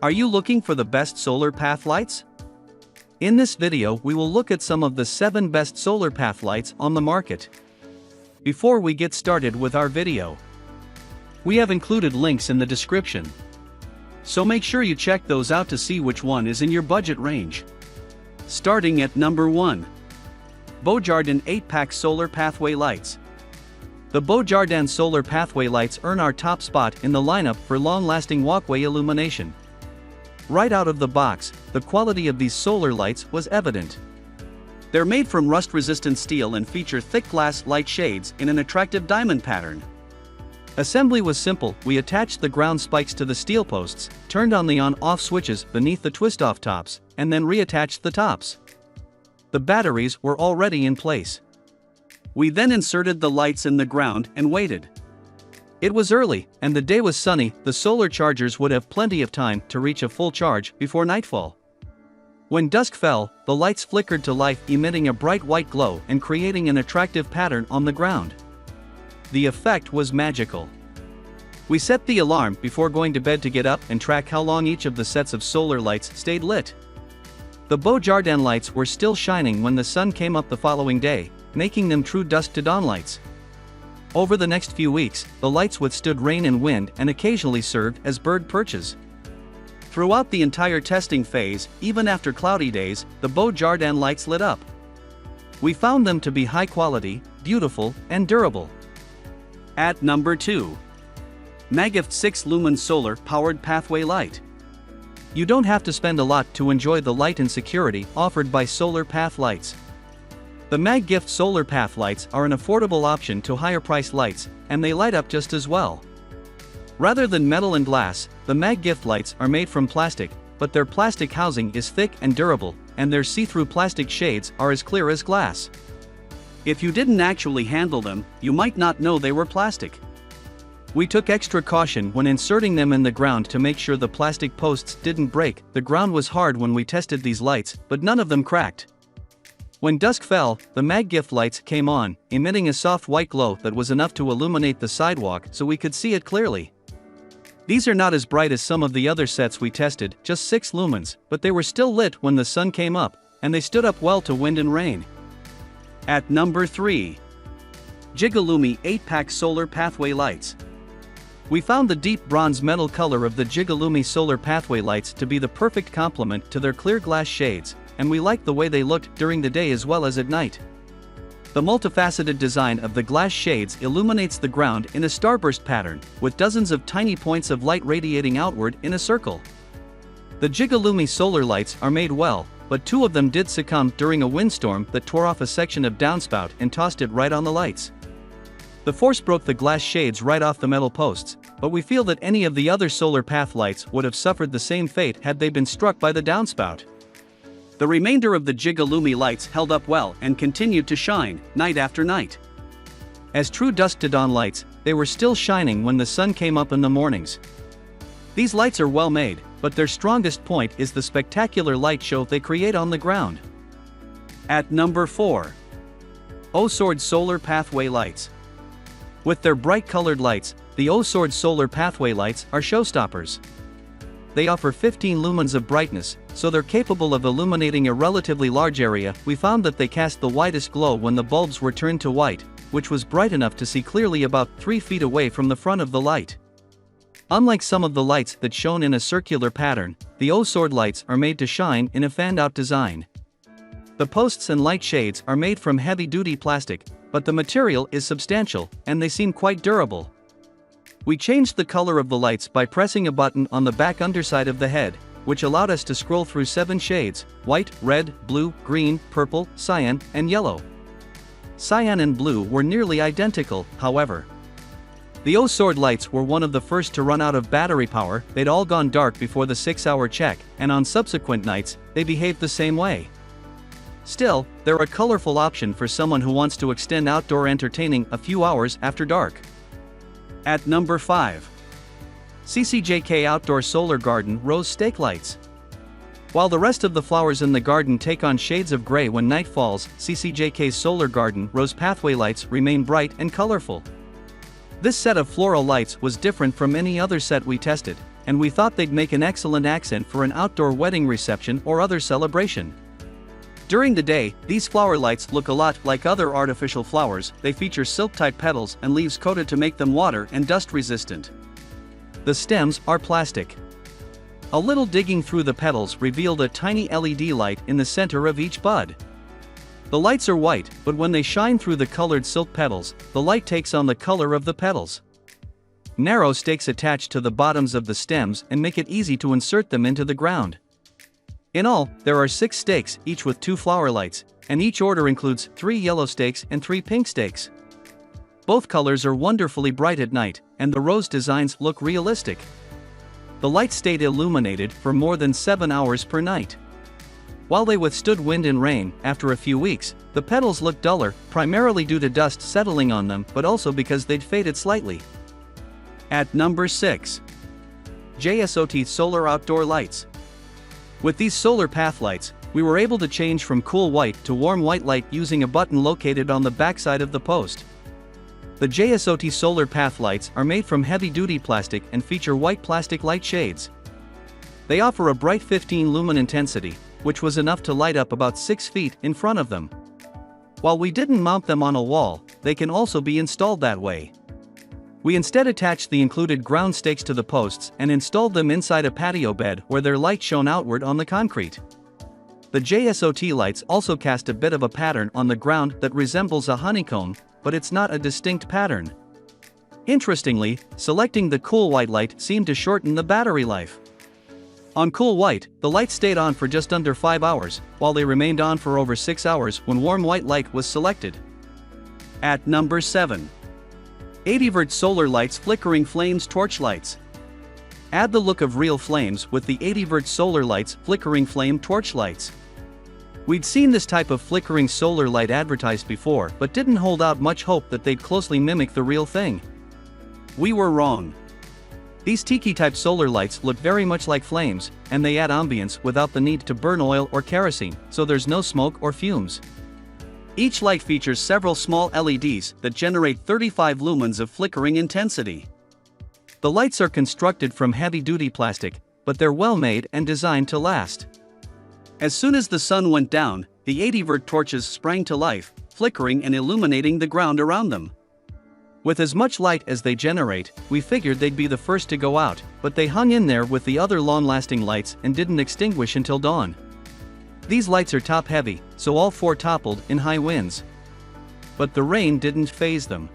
Are you looking for the best solar path lights? In this video we will look at some of the 7 best solar path lights on the market. Before we get started with our video, we have included links in the description, so make sure you check those out to see which one is in your budget range. Starting at number 1. Beaujardin 8-pack Solar Pathway Lights. The Beaujardin Solar Pathway Lights earn our top spot in the lineup for long-lasting walkway illumination. Right out of the box, the quality of these solar lights was evident. They're made from rust-resistant steel and feature thick glass light shades in an attractive diamond pattern. Assembly was simple. We attached the ground spikes to the steel posts, turned on the on-off switches beneath the twist-off tops, and then reattached the tops. The batteries were already in place. We then inserted the lights in the ground and waited. It was early, and the day was sunny. The solar chargers would have plenty of time to reach a full charge before nightfall. When dusk fell, the lights flickered to life, emitting a bright white glow and creating an attractive pattern on the ground. The effect was magical. We set the alarm before going to bed to get up and track how long each of the sets of solar lights stayed lit. The Beaujardin lights were still shining when the sun came up the following day, making them true dusk to dawn lights. Over the next few weeks, the lights withstood rain and wind and occasionally served as bird perches. Throughout the entire testing phase, even after cloudy days, the Beaujardin lights lit up. We found them to be high quality, beautiful, and durable. At number 2. Magift 6 Lumen Solar Powered Pathway Light. You don't have to spend a lot to enjoy the light and security offered by solar path lights. The Magift solar path lights are an affordable option to higher-priced lights, and they light up just as well. Rather than metal and glass, the Magift lights are made from plastic, but their plastic housing is thick and durable, and their see-through plastic shades are as clear as glass. If you didn't actually handle them, you might not know they were plastic. We took extra caution when inserting them in the ground to make sure the plastic posts didn't break. The ground was hard when we tested these lights, but none of them cracked. When dusk fell, the Magift lights came on, emitting a soft white glow that was enough to illuminate the sidewalk so we could see it clearly. These are not as bright as some of the other sets we tested, just 6 lumens, but they were still lit when the sun came up, and they stood up well to wind and rain. At number 3. Jigalumi 8-pack Solar Pathway Lights. We found the deep bronze metal color of the Jigalumi Solar Pathway Lights to be the perfect complement to their clear glass shades, and we liked the way they looked during the day as well as at night. The multifaceted design of the glass shades illuminates the ground in a starburst pattern, with dozens of tiny points of light radiating outward in a circle. The Jigalumi solar lights are made well, but 2 of them did succumb during a windstorm that tore off a section of downspout and tossed it right on the lights. The force broke the glass shades right off the metal posts, but we feel that any of the other solar path lights would have suffered the same fate had they been struck by the downspout. The remainder of the Jigalumi lights held up well and continued to shine, night after night. As true dusk-to-dawn lights, they were still shining when the sun came up in the mornings. These lights are well made, but their strongest point is the spectacular light show they create on the ground. At number 4. Osord Solar Pathway Lights. With their bright-colored lights, the Osord Solar Pathway Lights are showstoppers. They offer 15 lumens of brightness, so they're capable of illuminating a relatively large area. We found that they cast the widest glow when the bulbs were turned to white, which was bright enough to see clearly about 3 feet away from the front of the light. Unlike some of the lights that shone in a circular pattern, the Osord lights are made to shine in a fanned-out design. The posts and light shades are made from heavy-duty plastic, but the material is substantial, and they seem quite durable. We changed the color of the lights by pressing a button on the back underside of the head, which allowed us to scroll through 7 shades: white, red, blue, green, purple, cyan, and yellow. Cyan and blue were nearly identical, however. The Osord lights were one of the first to run out of battery power. They'd all gone dark before the 6-hour check, and on subsequent nights, they behaved the same way. Still, they're a colorful option for someone who wants to extend outdoor entertaining a few hours after dark. At number 5. CCJK Outdoor Solar Garden Rose Stake Lights. While the rest of the flowers in the garden take on shades of gray when night falls, CCJK's Solar Garden Rose Pathway Lights remain bright and colorful. This set of floral lights was different from any other set we tested, and we thought they'd make an excellent accent for an outdoor wedding reception or other celebration. During the day, these flower lights look a lot like other artificial flowers. They feature silk-type petals and leaves coated to make them water and dust resistant. The stems are plastic. A little digging through the petals revealed a tiny LED light in the center of each bud. The lights are white, but when they shine through the colored silk petals, the light takes on the color of the petals. Narrow stakes attach to the bottoms of the stems and make it easy to insert them into the ground. In all, there are 6 stakes, each with 2 flower lights, and each order includes 3 yellow stakes and 3 pink stakes. Both colors are wonderfully bright at night, and the rose designs look realistic. The lights stayed illuminated for more than 7 hours per night. While they withstood wind and rain, after a few weeks, the petals looked duller, primarily due to dust settling on them, but also because they'd faded slightly. At number 6. JSOT Solar Outdoor Lights. With these solar path lights, we were able to change from cool white to warm white light using a button located on the backside of the post. The JSOT solar path lights are made from heavy-duty plastic and feature white plastic light shades. They offer a bright 15 lumen intensity, which was enough to light up about 6 feet in front of them. While we didn't mount them on a wall, they can also be installed that way. We instead attached the included ground stakes to the posts and installed them inside a patio bed where their light shone outward on the concrete. The JSOT lights also cast a bit of a pattern on the ground that resembles a honeycomb, but it's not a distinct pattern. Interestingly, selecting the cool white light seemed to shorten the battery life. On cool white, the lights stayed on for just under 5 hours, while they remained on for over 6 hours when warm white light was selected. At number 7. 80V Solar Lights Flickering Flames Torch Lights. Add the look of real flames with the 80V Solar Lights Flickering Flame Torch Lights. We'd seen this type of flickering solar light advertised before, but didn't hold out much hope that they'd closely mimic the real thing. We were wrong. These tiki-type solar lights look very much like flames, and they add ambience without the need to burn oil or kerosene, so there's no smoke or fumes. Each light features several small LEDs that generate 35 lumens of flickering intensity. The lights are constructed from heavy-duty plastic, but they're well made and designed to last. As soon as the sun went down, the 80V torches sprang to life, flickering and illuminating the ground around them. With as much light as they generate, we figured they'd be the first to go out, but they hung in there with the other long-lasting lights and didn't extinguish until dawn. These lights are top-heavy, so all 4 toppled in high winds. But the rain didn't faze them.